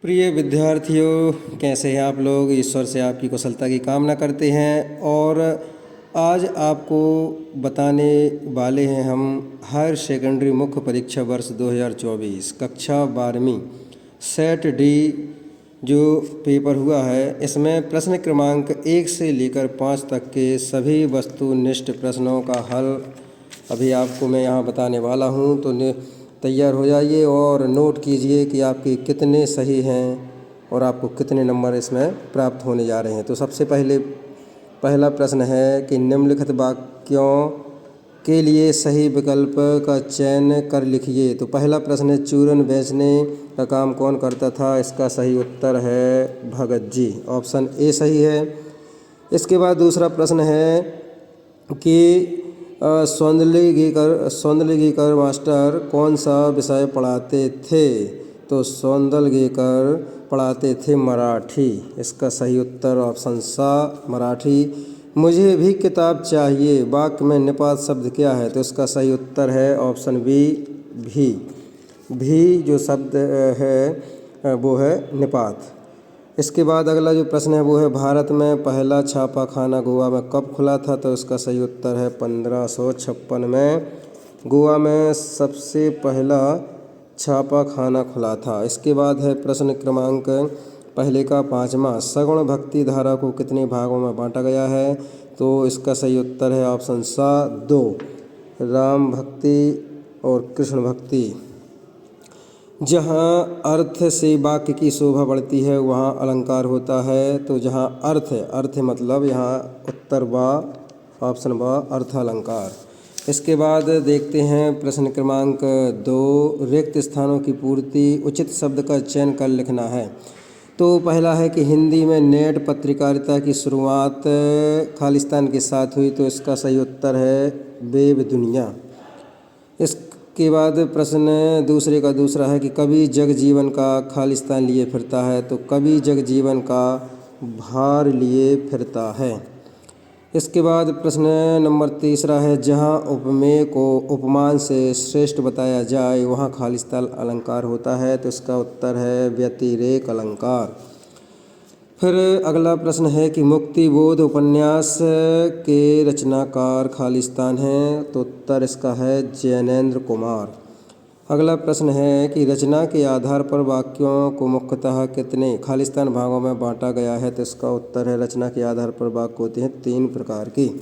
प्रिय विद्यार्थियों, कैसे हैं आप लोग। ईश्वर से आपकी कुशलता की कामना करते हैं और आज आपको बताने वाले हैं हम हायर सेकेंडरी मुख्य परीक्षा वर्ष 2024 कक्षा 12वीं सेट डी जो पेपर हुआ है, इसमें प्रश्न क्रमांक 1 से लेकर 5 तक के सभी वस्तुनिष्ठ प्रश्नों का हल अभी आपको मैं यहाँ बताने वाला हूँ। तो तैयार हो जाइए और नोट कीजिए कि आपके कितने सही हैं और आपको कितने नंबर इसमें प्राप्त होने जा रहे हैं। तो सबसे पहला प्रश्न है कि निम्नलिखित वाक्यों के लिए सही विकल्प का चयन कर लिखिए। तो पहला प्रश्न है, चूरन बेचने का काम कौन करता था। इसका सही उत्तर है भगत जी, ऑप्शन ए सही है। इसके बाद दूसरा प्रश्न है कि सौंदर्यगीकर मास्टर कौन सा विषय पढ़ाते थे। तो सौंदर्यगीकर पढ़ाते थे मराठी। इसका सही उत्तर ऑप्शन सा मराठी। मुझे भी किताब चाहिए वाक्य में निपात शब्द क्या है। तो इसका सही उत्तर है ऑप्शन बी भी जो शब्द है वो है निपात। इसके बाद अगला जो प्रश्न है वो है, भारत में पहला छापा खाना गोवा में कब खुला था। तो इसका सही उत्तर है 1556 में गोवा में सबसे पहला छापा खाना खुला था। इसके बाद है प्रश्न क्रमांक पहले का 5वां, सगुण भक्ति धारा को कितने भागों में बांटा गया है। तो इसका सही उत्तर है ऑप्शन सा 2, राम भक्ति और कृष्ण भक्ति। जहाँ अर्थ से वाक्य की शोभा बढ़ती है वहाँ अलंकार होता है। तो जहाँ अर्थ मतलब यहाँ उत्तर बा, ऑप्शन बा अर्थ अलंकार। इसके बाद देखते हैं प्रश्न क्रमांक 2, रिक्त स्थानों की पूर्ति उचित शब्द का चयन कर लिखना है। तो पहला है कि हिंदी में नेट पत्रकारिता की शुरुआत खालिस्तान के साथ हुई। तो इसका सही उत्तर है वेब दुनिया। इसके बाद प्रश्न दूसरा है कि कवि जगजीवन का खालिस्तान लिए फिरता है। तो कवि जगजीवन का भार लिए फिरता है। इसके बाद प्रश्न नंबर 3 है, जहाँ उपमेय को उपमान से श्रेष्ठ बताया जाए वहाँ खालिस्तान अलंकार होता है। तो इसका उत्तर है व्यतिरेक अलंकार। फिर अगला प्रश्न है कि मुक्तिबोध उपन्यास के रचनाकार खालिस्तान हैं। तो उत्तर इसका है जैनेन्द्र कुमार। अगला प्रश्न है कि रचना के आधार पर वाक्यों को मुख्यतः कितने खालिस्तान भागों में बांटा गया है। तो इसका उत्तर है रचना के आधार पर वाक्य होते हैं 3 प्रकार की।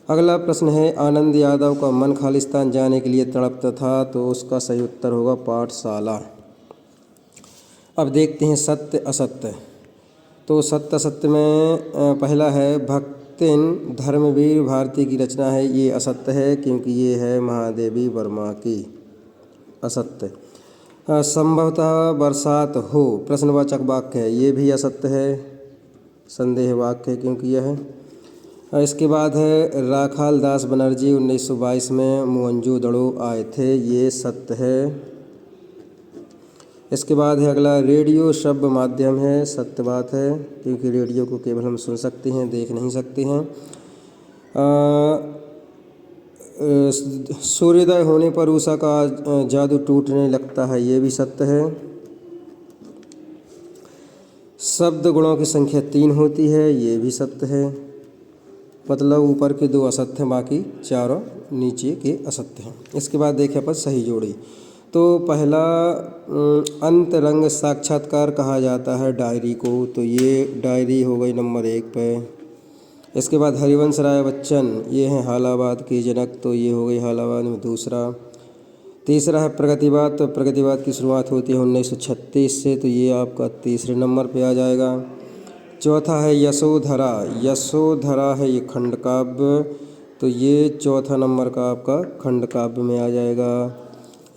अगला प्रश्न है, आनंद यादव का मन खालिस्तान जाने के लिए तड़पता था। तो उसका सही उत्तर होगा पाठशाला। अब देखते हैं सत्य असत्य। तो सत्य असत्य में पहला है, भक्तिन धर्मवीर भारती की रचना है। ये असत्य है क्योंकि ये है महादेवी वर्मा की। असत्य। संभवतः बरसात हो प्रश्नवाचक वाक्य है। ये भी असत्य है, संदेह वाक्य है क्योंकि यह है। इसके बाद है, राखाल दास बनर्जी 1922 में मोहनजोदड़ो आए थे। ये सत्य है। इसके बाद है अगला, रेडियो श्रव्य माध्यम है। सत्य बात है क्योंकि रेडियो को केवल हम सुन सकते हैं, देख नहीं सकते हैं। सूर्योदय होने पर उषा का जादू टूटने लगता है। ये भी सत्य है। शब्द गुणों की संख्या 3 होती है। ये भी सत्य है। मतलब ऊपर के 2 असत्य हैं, बाकी चारों नीचे के असत्य हैं। इसके बाद देखें अपन सही जोड़ी। तो पहला, अंतरंग साक्षात्कार कहा जाता है डायरी को। तो ये डायरी हो गई नंबर 1 पे। इसके बाद हरिवंश राय बच्चन, ये हैं हालाबाद के जनक। तो ये हो गई हालाबाद में दूसरा। तीसरा है प्रगतिवाद। तो प्रगतिवाद की शुरुआत होती है 1936 से। तो ये आपका तीसरे नंबर पे आ जाएगा। चौथा है यशोधरा। यशोधरा है ये खंड काव्य। तो ये चौथा नंबर का आपका खंड काव्य में आ जाएगा।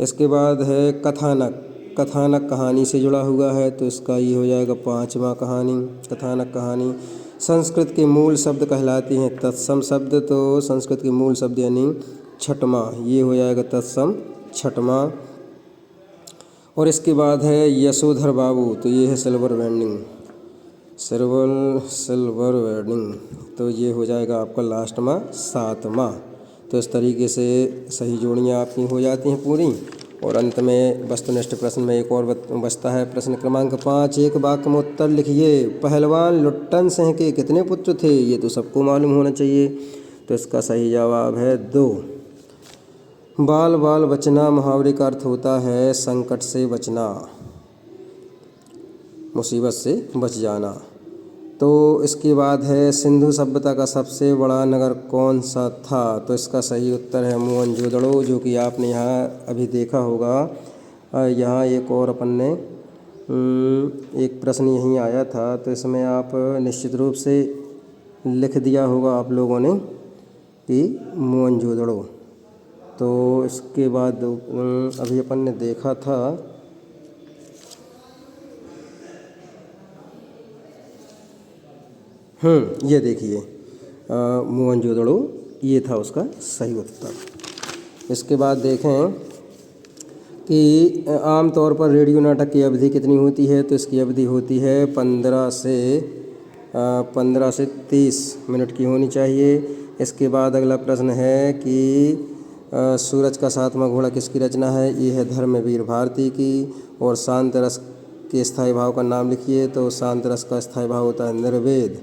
इसके बाद है कथानक। कथानक कहानी से जुड़ा हुआ है। तो इसका ये हो जाएगा 5वां कहानी, कथानक कहानी। संस्कृत के मूल शब्द कहलाती हैं तत्सम शब्द। तो संस्कृत के मूल शब्द यानी छठवां, ये हो जाएगा तत्सम छठवां। और इसके बाद है यशोधर बाबू। तो ये है सिल्वर वेंडिंग, सिल्वर वेंडिंग। तो ये हो जाएगा आपका लास्ट में 7वां। तो इस तरीके से सही जोड़ियाँ आपकी हो जाती हैं पूरी। और अंत में वस्तुनिष्ठ प्रश्न में एक और बचता है। प्रश्न क्रमांक 5, एक वाक्य में उत्तर लिखिए। पहलवान लुट्टन सिंह के कितने पुत्र थे? ये तो सबको मालूम होना चाहिए, तो इसका सही जवाब है 2। बाल बाल बचना मुहावरे का अर्थ होता है संकट से बचना, मुसीबत से बच जाना। तो इसके बाद है सिंधु सभ्यता का सबसे बड़ा नगर कौन सा था? तो इसका सही उत्तर है मोहनजोदड़ो, जो कि आपने यहाँ अभी देखा होगा। यहाँ एक और अपन ने एक प्रश्न यहीं आया था, तो इसमें आप निश्चित रूप से लिख दिया होगा आप लोगों ने कि मोहनजोदड़ो। तो इसके बाद अभी अपन ने देखा था ये देखिए मोहनजोदड़ो, ये था उसका सही उत्तर। इसके बाद देखें कि आमतौर पर रेडियो नाटक की अवधि कितनी होती है? तो इसकी अवधि होती है 15 से 30 मिनट की होनी चाहिए। इसके बाद अगला प्रश्न है कि सूरज का 7वां घोड़ा किसकी रचना है? ये है धर्मवीर भारती की। और शांत रस के स्थायी भाव का नाम लिखिए। तो शांत रस का स्थायी भाव होता है निर्वेद।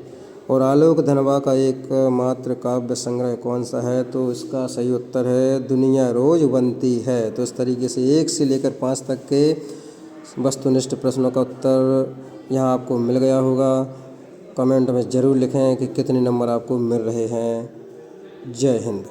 और आलोक धनवा का एकमात्र काव्य संग्रह कौन सा है? तो इसका सही उत्तर है दुनिया रोज बनती है। तो इस तरीके से 1 से लेकर 5 तक के वस्तुनिष्ठ प्रश्नों का उत्तर यहाँ आपको मिल गया होगा। कमेंट में ज़रूर लिखें कि कितने नंबर आपको मिल रहे हैं। जय हिंद।